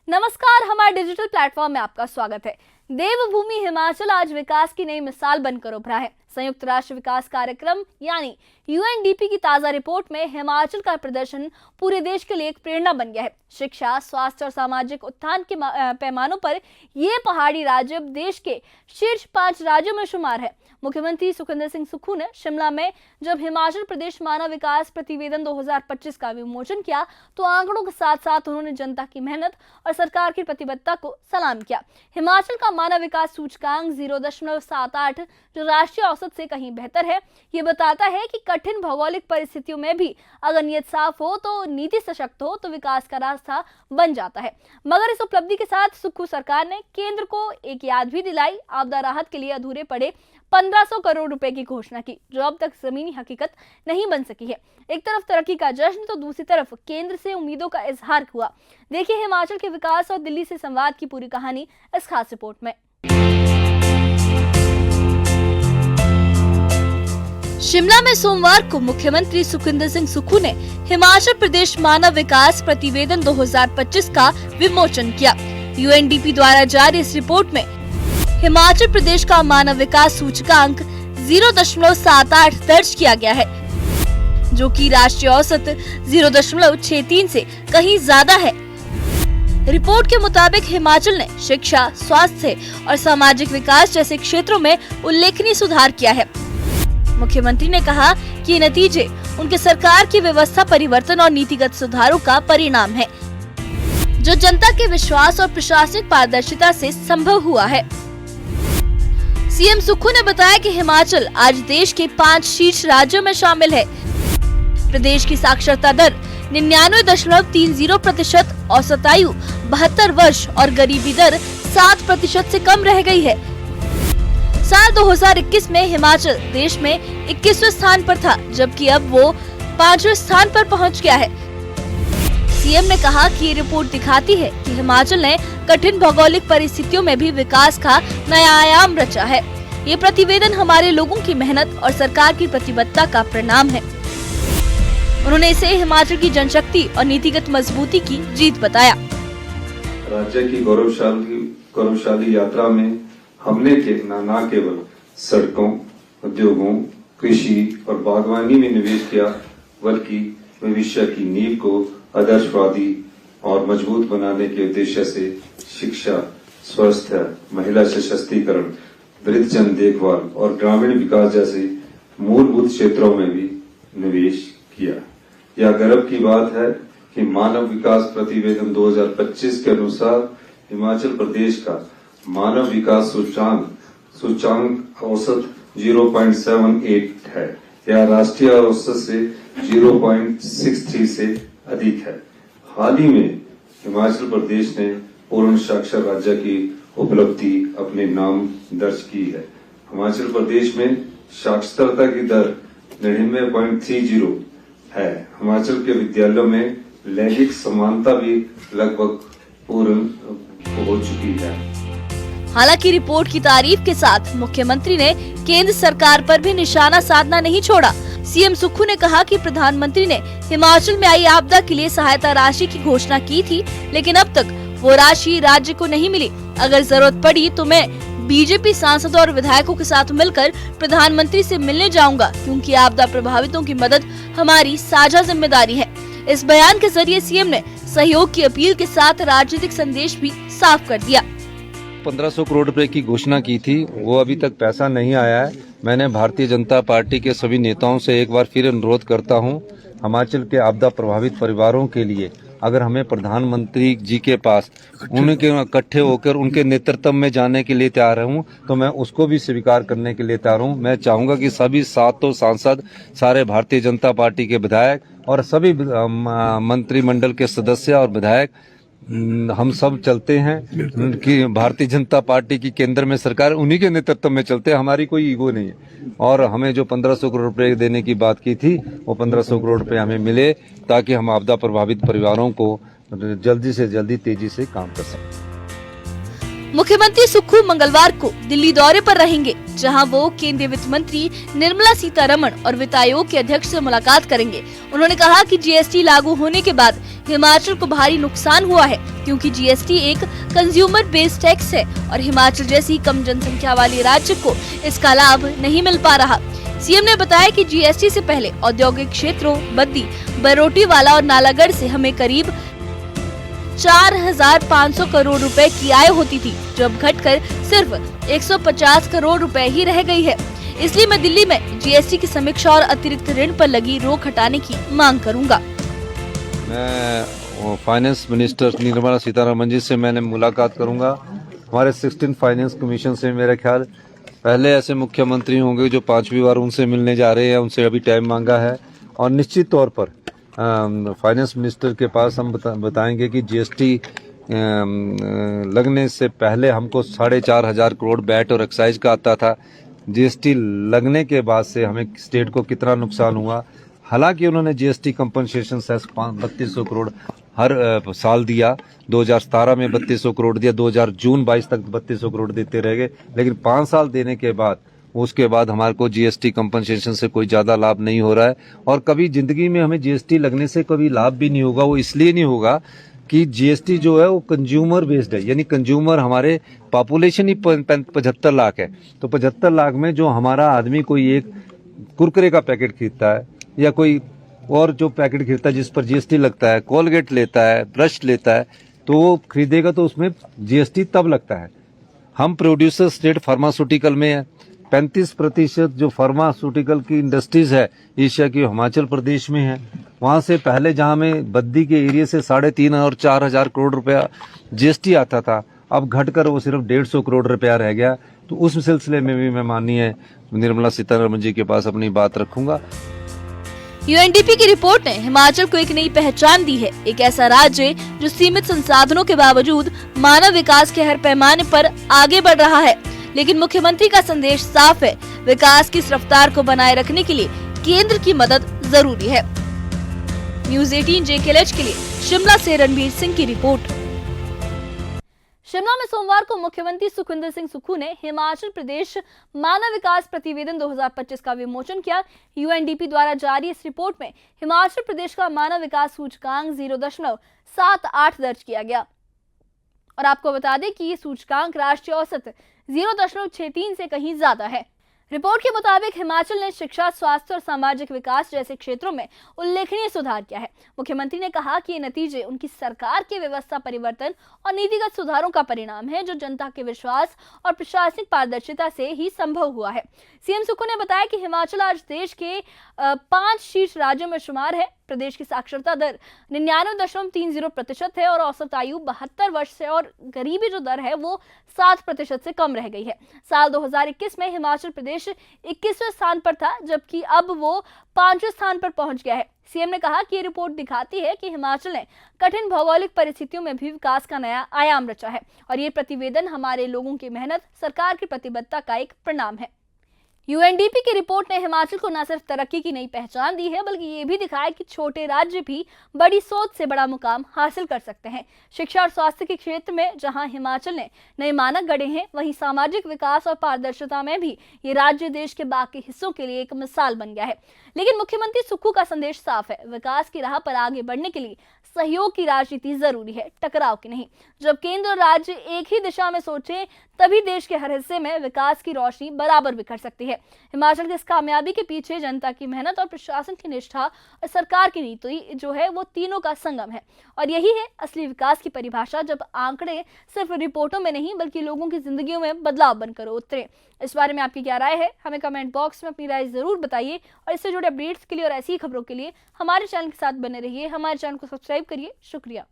नमस्कार, हमारे digital platform में आपका स्वागत है। देवभूमि हिमाचल आज विकास की नई मिसाल बनकर उभरा है। संयुक्त राष्ट्र विकास कार्यक्रम यानी यूएनडीपी की ताजा रिपोर्ट में हिमाचल का प्रदर्शन पूरे देश के लिए एक प्रेरणा बन गया है। शिक्षा, स्वास्थ्य और सामाजिक उत्थान के पैमानों पर ये पहाड़ी राज्य अब देश के शीर्ष 5 राज्यों में शुमार है। मुख्यमंत्री सुखविंदर सिंह सुक्खू ने शिमला में जब हिमाचल प्रदेश मानव विकास प्रतिवेदन 2025 का विमोचन किया तो आंकड़ों के साथ साथ उन्होंने जनता की मेहनत और सरकार की प्रतिबद्धता को सलाम किया। हिमाचल का मानव विकास सूचकांक 0.78 जो राष्ट्रीय औसत से कहीं बेहतर है, ये बताता है कि कठिन भौगोलिक परिस्थितियों में भी अगर नीयत साफ हो तो नीति सशक्त हो तो विकास का रास्ता बन जाता है। मगर इस उपलब्धि के साथ सुक्खू सरकार ने केंद्र को एक याद भी दिलाई। आपदा राहत के लिए अधूरे पड़े 1500 करोड़ रुपए की घोषणा की, जो अब तक जमीनी हकीकत नहीं बन सकी है। एक तरफ तरक्की का जश्न तो दूसरी तरफ केंद्र से उम्मीदों का इजहार हुआ। देखिए हिमाचल के विकास और दिल्ली से संवाद की पूरी कहानी इस खास रिपोर्ट में। शिमला में सोमवार को मुख्यमंत्री सुखविंदर सिंह सुक्खू ने हिमाचल प्रदेश मानव विकास प्रतिवेदन 2025 का विमोचन किया। यूएनडीपी द्वारा जारी इस रिपोर्ट में हिमाचल प्रदेश का मानव विकास सूचकांक 0.78 दर्ज किया गया है, जो कि राष्ट्रीय औसत 0.63 से कहीं ज्यादा है। रिपोर्ट के मुताबिक हिमाचल ने शिक्षा, स्वास्थ्य और सामाजिक विकास जैसे क्षेत्रों में उल्लेखनीय सुधार किया है। मुख्यमंत्री ने कहा कि ये नतीजे उनके सरकार की व्यवस्था परिवर्तन और नीतिगत सुधारों का परिणाम है, जो जनता के विश्वास और प्रशासनिक पारदर्शिता से संभव हुआ है। सीएम सुक्खू ने बताया कि हिमाचल आज देश के 5 शीर्ष राज्यों में शामिल है। प्रदेश की साक्षरता दर 99.30%, औसत आयु 72 वर्ष और गरीबी दर 7% से कम रह गई है। साल 2021 में हिमाचल देश में 21वें स्थान पर था, जबकि अब वो 5वें स्थान पर पहुंच गया है। सीएम ने कहा कि ये रिपोर्ट दिखाती है कि हिमाचल ने कठिन भौगोलिक परिस्थितियों में भी विकास का नया आयाम रचा है। ये प्रतिवेदन हमारे लोगों की मेहनत और सरकार की प्रतिबद्धता का परिणाम है। उन्होंने इसे हिमाचल की जनशक्ति और नीतिगत मजबूती की जीत बताया। राज्य की गौरवशाली यात्रा में हमने न केवल सड़कों, उद्योगों, कृषि और बागवानी में निवेश किया, बल्कि भविष्य की नींव को आदर्शवादी और मजबूत बनाने के उद्देश्य से शिक्षा, स्वास्थ्य, महिला सशक्तिकरण, वृद्धजन देखभाल और ग्रामीण विकास जैसे मूलभूत क्षेत्रों में भी निवेश किया। यह गर्व की बात है कि मानव विकास प्रतिवेदन 2025 के अनुसार हिमाचल प्रदेश का मानव विकास सूचकांक औसत 0.78 है। यह राष्ट्रीय औसत से 0.63 से अधिक है। हाल ही में हिमाचल प्रदेश ने पूर्ण साक्षर राज्य की उपलब्धि अपने नाम दर्ज की है। हिमाचल प्रदेश में साक्षरता की दर 99.30 है। हिमाचल के विद्यालयों में लैंगिक समानता भी लगभग पूर्ण हो चुकी है। हालांकि रिपोर्ट की तारीफ के साथ मुख्यमंत्री ने केंद्र सरकार पर भी निशाना साधना नहीं छोड़ा। सीएम सुक्खू ने कहा कि प्रधानमंत्री ने हिमाचल में आई आपदा के लिए सहायता राशि की घोषणा की थी, लेकिन अब तक वो राशि राज्य को नहीं मिली। अगर जरूरत पड़ी तो मैं बीजेपी सांसदों और विधायकों के साथ मिलकर प्रधानमंत्री से मिलने जाऊंगा, क्योंकि आपदा प्रभावितों की मदद हमारी साझा जिम्मेदारी है। इस बयान के जरिए सीएम ने सहयोग की अपील के साथ राजनीतिक संदेश भी साफ कर दिया। 1500 करोड़ रुपए की घोषणा की थी, वो अभी तक पैसा नहीं आया है। मैंने भारतीय जनता पार्टी के सभी नेताओं से एक बार फिर अनुरोध करता हूं, हिमाचल के आपदा प्रभावित परिवारों के लिए अगर हमें प्रधानमंत्री जी के पास उनके इकट्ठे होकर उनके नेतृत्व में जाने के लिए तैयार हूं, तो मैं उसको भी स्वीकार करने के लिए तैयार हूं। मैं चाहूंगा कि सभी 7 सांसद, सारे भारतीय जनता पार्टी के विधायक और सभी मंत्रिमंडल के सदस्य और विधायक हम सब चलते हैं कि भारतीय जनता पार्टी की केंद्र में सरकार, उन्हीं के नेतृत्व में चलते हैं। हमारी कोई ईगो नहीं है। और हमें जो 1500 करोड़ रुपए देने की बात की थी, वो 1500 करोड़ रुपए हमें मिले, ताकि हम आपदा प्रभावित परिवारों को जल्दी से जल्दी तेजी से काम कर सकें। मुख्यमंत्री सुक्खू मंगलवार को दिल्ली दौरे पर रहेंगे, जहां वो केंद्रीय वित्त मंत्री निर्मला सीतारमण और वित्त आयोग के अध्यक्ष से मुलाकात करेंगे। उन्होंने कहा कि जीएसटी लागू होने के बाद हिमाचल को भारी नुकसान हुआ है, क्योंकि जीएसटी एक कंज्यूमर बेस्ड टैक्स है और हिमाचल जैसी कम जनसंख्या वाले राज्य को इसका लाभ नहीं मिल पा रहा। सीएम ने बताया कि जीएसटी से पहले औद्योगिक क्षेत्रों बद्दी, बरोटीवाला और नालागढ़ से हमें करीब 4,500 करोड़ रुपए की आय होती थी, जो अब घटकर सिर्फ 150 करोड़ रुपए ही रह गई है। इसलिए मैं दिल्ली में जीएसटी की समीक्षा और अतिरिक्त ऋण पर लगी रोक हटाने की मांग करूंगा। मैं फाइनेंस मिनिस्टर निर्मला सीतारमण जी से मैंने मुलाकात करूंगा। हमारे 16 फाइनेंस कमीशन से मेरा ख्याल पहले ऐसे मुख्यमंत्री होंगे जो 5वीं बार उनसे मिलने जा रहे हैं, उनसे अभी टाइम मांगा है। और निश्चित तौर पर फाइनेंस मिनिस्टर के पास हम बताएंगे कि जीएसटी लगने से पहले हमको 4,500 करोड़ वैट और एक्साइज का आता था। जीएसटी लगने के बाद से हमें स्टेट को कितना नुकसान हुआ। हालांकि उन्होंने जीएसटी कंपनसेशन सेस 3200 करोड़ हर साल दिया। 2017 में 3200 करोड़ दिया, जून 22 तक 3200 करोड़ देते रह गए। लेकिन 5 साल देने के बाद उसके बाद हमारे को जीएसटी कंपनसेशन से कोई ज्यादा लाभ नहीं हो रहा है। और कभी जिंदगी में हमें जीएसटी लगने से कभी लाभ भी नहीं होगा। वो इसलिए नहीं होगा कि जीएसटी जो है वो कंज्यूमर बेस्ड है, यानी कंज्यूमर हमारे पॉपुलेशन ही 75 लाख है। तो 75 लाख में जो हमारा आदमी कोई एक कुरकुरे का पैकेट खरीदता है या कोई और जो पैकेट खरीदता है जिस पर जीएसटी लगता है, कोलगेट लेता है, ब्रश लेता है, तो वो खरीदेगा तो उसमें जीएसटी तब लगता है। हम प्रोड्यूसर स्टेट फार्मास्यूटिकल में है। 35% जो फार्मास्यूटिकल की इंडस्ट्रीज है एशिया की हिमाचल प्रदेश में है। वहां से पहले जहां में बद्दी के एरिया से 3,500 और 4,000 करोड़ रुपया जीएसटी आता था, अब घटकर वो सिर्फ 150 करोड़ रुपया रह गया। तो उस सिलसिले में भी मैं माननीय निर्मला सीतारमण जी के पास अपनी बात रखूंगा। यूएनडीपी की रिपोर्ट ने हिमाचल को एक नई पहचान दी है, एक ऐसा राज्य जो सीमित संसाधनों के बावजूद मानव विकास के हर पैमाने पर आगे बढ़ रहा है। लेकिन मुख्यमंत्री का संदेश साफ है, विकास की इस रफ्तार को बनाए रखने के लिए केंद्र की मदद जरूरी है। न्यूज़ 18 JKLH के लिए शिमला से रणबीर सिंह की रिपोर्ट। शिमला में सोमवार को मुख्यमंत्री सुखविंदर सिंह सुक्खू ने हिमाचल प्रदेश मानव विकास प्रतिवेदन 2025 का विमोचन किया। यूएनडीपी द्वारा जारी इस रिपोर्ट में हिमाचल प्रदेश का मानव विकास सूचकांक 0.78 दर्ज किया गया। और आपको बता दें कि ये सूचकांक राष्ट्रीय औसत 0.63 से कहीं ज्यादा है। रिपोर्ट के मुताबिक हिमाचल ने शिक्षा, स्वास्थ्य और सामाजिक विकास जैसे क्षेत्रों में उल्लेखनीय सुधार किया है। मुख्यमंत्री ने कहा कि ये नतीजे उनकी सरकार के व्यवस्था परिवर्तन और नीतिगत सुधारों का परिणाम है, जो जनता के विश्वास और प्रशासनिक पारदर्शिता से ही संभव हुआ है। सीएम सुक्खू ने बताया कि हिमाचल आज देश के 5 शीर्ष राज्यों में शुमार है। प्रदेश की साक्षरता दर 99.30% है और औसत आयु 72 वर्ष से और गरीबी जो दर है वो 7% से कम रह गई है। साल 2021 में हिमाचल प्रदेश 21वें स्थान पर था, जबकि अब वो 5वें स्थान पर पहुंच गया है। सीएम ने कहा कि ये रिपोर्ट दिखाती है कि हिमाचल ने कठिन भौगोलिक परिस्थितियों में भी विकास का नया आयाम रचा है और ये प्रतिवेदन हमारे लोगों की मेहनत, सरकार की प्रतिबद्धता का एक परिणाम है। यूएनडीपी की रिपोर्ट ने हिमाचल को न सिर्फ तरक्की की नई पहचान दी है, बल्कि ये भी दिखाया कि छोटे राज्य भी बड़ी सोच से बड़ा मुकाम हासिल कर सकते हैं। शिक्षा और स्वास्थ्य के क्षेत्र में जहां हिमाचल ने नए मानक गढ़े हैं, वहीं सामाजिक विकास और पारदर्शिता में भी ये राज्य देश के बाकी हिस्सों के लिए एक मिसाल बन गया है। लेकिन मुख्यमंत्री सुक्खू का संदेश साफ है, विकास की राह पर आगे बढ़ने के लिए सहयोग की राजनीति जरूरी है, टकराव की नहीं। जब केंद्र और राज्य एक ही दिशा में सोचे, तभी देश के हर हिस्से में विकास की रोशनी बराबर बिखर सकती है। हिमाचल की इस कामयाबी के पीछे जनता की मेहनत और प्रशासन की निष्ठा और सरकार की नीति जो है वो तीनों का संगम है। और यही है असली विकास की परिभाषा, जब आंकड़े सिर्फ रिपोर्टों में नहीं बल्कि लोगों की जिंदगियों में बदलाव बनकर उतरे। इस बारे में आपकी क्या राय है, हमें कमेंट बॉक्स में अपनी राय जरूर बताइए। और इससे जुड़े अपडेट्स के लिए और ऐसी खबरों के लिए हमारे चैनल के साथ बने रहिए। हमारे चैनल को सब्सक्राइब करिए। शुक्रिया।